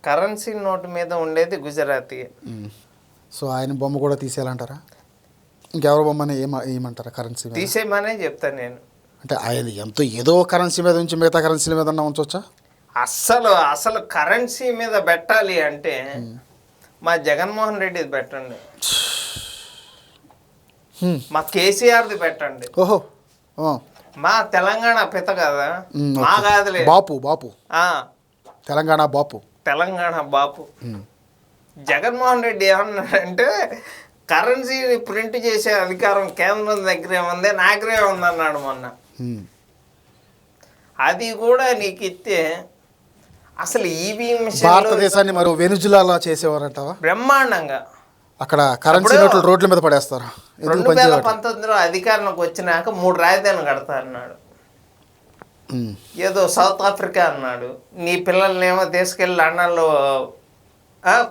Currency note మీద ఉండేది Gujarati. So ఆయన బొమ్మ కూడా తీసేయాలంటారా? ఇంకెవరి బొమ్మని ఏమంటారా? కరెన్సీ మీద తీసేయమనే చెప్తాను నేను. అంటే ఆయన ఏదో కరెన్సీ మీద ఉంచి మిగతా కరెన్సీల మీద ఉంచవచ్చా? అసలు కరెన్సీ మీద పెట్టాలి అంటే మా జగన్మోహన్ రెడ్డిది పెట్టండి, మా కేసీఆర్ది పెట్టండి. ఓహో, మా తెలంగాణ పిత కదా, మా కాదులే, బాపు తెలంగాణ బాపు. జగన్మోహన్ రెడ్డి ఏమన్నాడంటే కరెన్సీని ప్రింట్ చేసే అధికారం కేంద్రం దగ్గరే ఉంది, నాగరే ఉందన్నాడు మొన్న. అది కూడా నీకు ఇస్తే అసలు ఈవీఎం భారతదేశాన్ని మరి వెనుజులాలా చేసేవారంటావా? బ్రహ్మాండంగా. అక్కడ కరెన్సీ నోట్లు రోడ్ల మీద పడేస్తారు. 2019లో అధికారంలోకి వచ్చినాక 3 రాజధానులు కడతారన్నాడు. ఏదో సౌత్ ఆఫ్రికా అన్నాడు. నీ పిల్లల్నేమో తీసుకెళ్ళి లండన్లో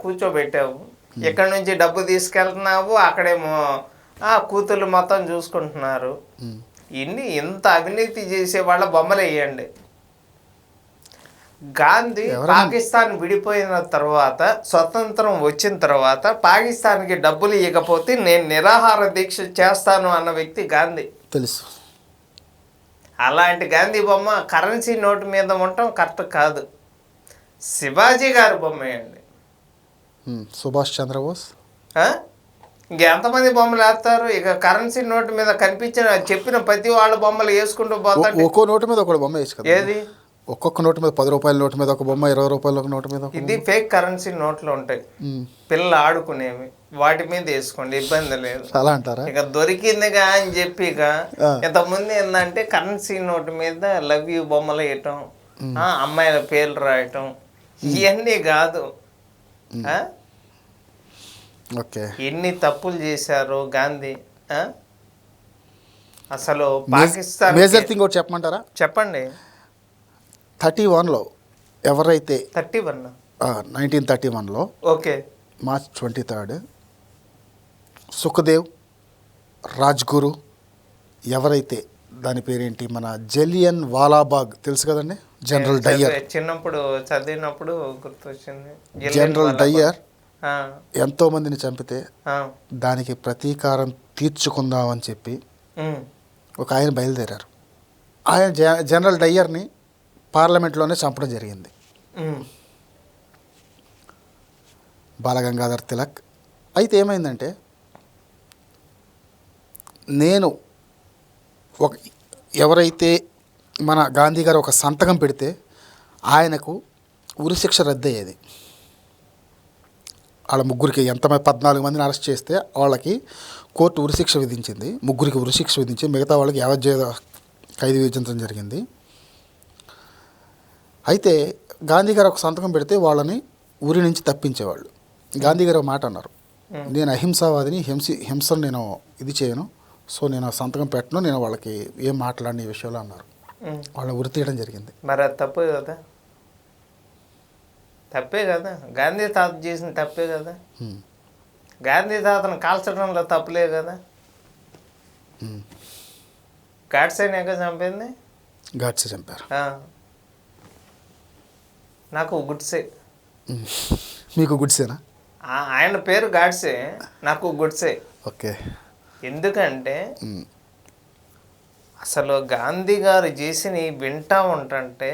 కూర్చోబెట్టావు, ఎక్కడి నుంచి డబ్బు తీసుకెళ్తున్నావు, అక్కడేమో కూతుళ్ళు మొత్తం చూసుకుంటున్నారు. ఇంత అవినీతి చేసే వాళ్ళ బొమ్మలు వేయండి. గాంధీ పాకిస్తాన్ విడిపోయిన తర్వాత, స్వతంత్రం వచ్చిన తర్వాత పాకిస్తాన్కి డబ్బులు ఇవ్వకపోతే నేను నిరాహార దీక్ష చేస్తాను అన్న వ్యక్తి గాంధీ. తెలుసు. అలాంటి గాంధీ బొమ్మ కరెన్సీ నోటు మీద ఉండటం కరెక్ట్ కాదు. శివాజీ గారి బొమ్మ వేయండి. సుభాష్ చంద్రబోస్. ఇంకెంతమంది బొమ్మలు వేస్తారు? ఇక కరెన్సీ నోటు మీద కనిపించిన చెప్పిన ప్రతి వాళ్ళ బొమ్మలు వేసుకుంటూ పోతారు. ఒక్కో నోటు మీద ఒక బొమ్మ వేసి, ఏది ఒక్కొక్క నోటు మీద 10 రూపాయల నోటు మీద ఒక బొమ్మ, 20 రూపాయల నోటు మీద. ఇది ఫేక్ కరెన్సీ నోట్లు ఉంటాయి, పిల్లలు ఆడుకునేవి, వాటి మీద వేసుకోండి, ఇబ్బంది లేదు. అలా అంటారా? ఇక దొరికిందిగా అని చెప్పి ఇక ఇంతకుముందు ఏంటంటే కరెన్సీ నోటు మీద లవ్ యూ బొమ్మలు వేయటం, అమ్మాయిల పేర్లు రాయటం, ఇవన్నీ కాదు. ఎన్ని తప్పులు చేశారు గాంధీ. అసలు పాకిస్తాన్ మేజర్ థింగ్ ఒకటి చెప్పమంటారా? చెప్పండి. 31లో ఎవరైతే 1931లో ఓకే మార్చ్ 23 సుఖదేవ్ రాజ్గురు, ఎవరైతే దాని పేరేంటి, మన జలియన్ వాలాబాగ్ తెలుసు కదండి, జనరల్ డయ్యర్. చిన్నప్పుడు చదివినప్పుడు గుర్తొచ్చింది. జనరల్ డయ్యర్ ఎంతోమందిని చంపితే దానికి ప్రతీకారం తీర్చుకుందామని చెప్పి ఒక ఆయన బయలుదేరారు. ఆయన జనరల్ డయ్యర్ని పార్లమెంట్లోనే చంపడం జరిగింది. బాలగంగాధర్ తిలక్. అయితే ఏమైందంటే, ఎవరైతే మన గాంధీ గారు ఒక సంతకం పెడితే ఆయనకు ఉరిశిక్ష రద్దయ్యేది. వాళ్ళ ముగ్గురికి 14 మందిని అరెస్ట్ చేస్తే వాళ్ళకి కోర్టు ఉరిశిక్ష విధించింది. ముగ్గురికి ఉరిశిక్ష విధించి మిగతా వాళ్ళకి యావజ్జీవ ఖైదు విధించడం జరిగింది. అయితే గాంధీ గారు ఒక సంతకం పెడితే వాళ్ళని ఊరి నుంచి తప్పించేవాళ్ళు. గాంధీ గారు ఒక మాట అన్నారు, నేను అహింసావాదిని, హింసను నేను ఇది చేయను, సో నేను సంతకం పెట్టను, నేను వాళ్ళకి ఏం మాట్లాడిన ఈ విషయంలో అన్నారు. వాళ్ళని ఉరి తీయడం జరిగింది. మరి అది తప్పే కదా, తప్పే కదా. గాంధీ తాత చేసిన తప్పే కదా. గాంధీ తాతను కాల్చడంలో తప్పులే కదా. గాడ్సేనేగా చంపింది, గాడ్సే చంపారు. నాకు గుడ్సే. మీకు గుడ్సేనా? ఆయన పేరు గాడ్సే, నాకు గుడ్సే. ఓకే. ఎందుకంటే అసలు గాంధీ గారు చేసిన వింటా ఉంటుంటే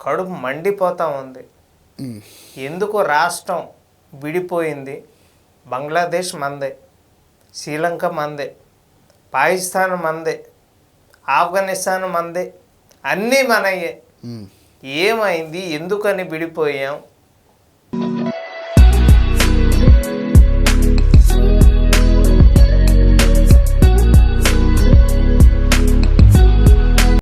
కడుపు మండిపోతూ ఉంది. ఎందుకు రాష్ట్రం విడిపోయింది? బంగ్లాదేశ్ మందే, శ్రీలంక మందే, పాకిస్తాన్ మందే, ఆఫ్ఘనిస్తాన్ మందే, అన్నీ మనయే. ఏమైంది? ఎందుకని విడిపోయాం?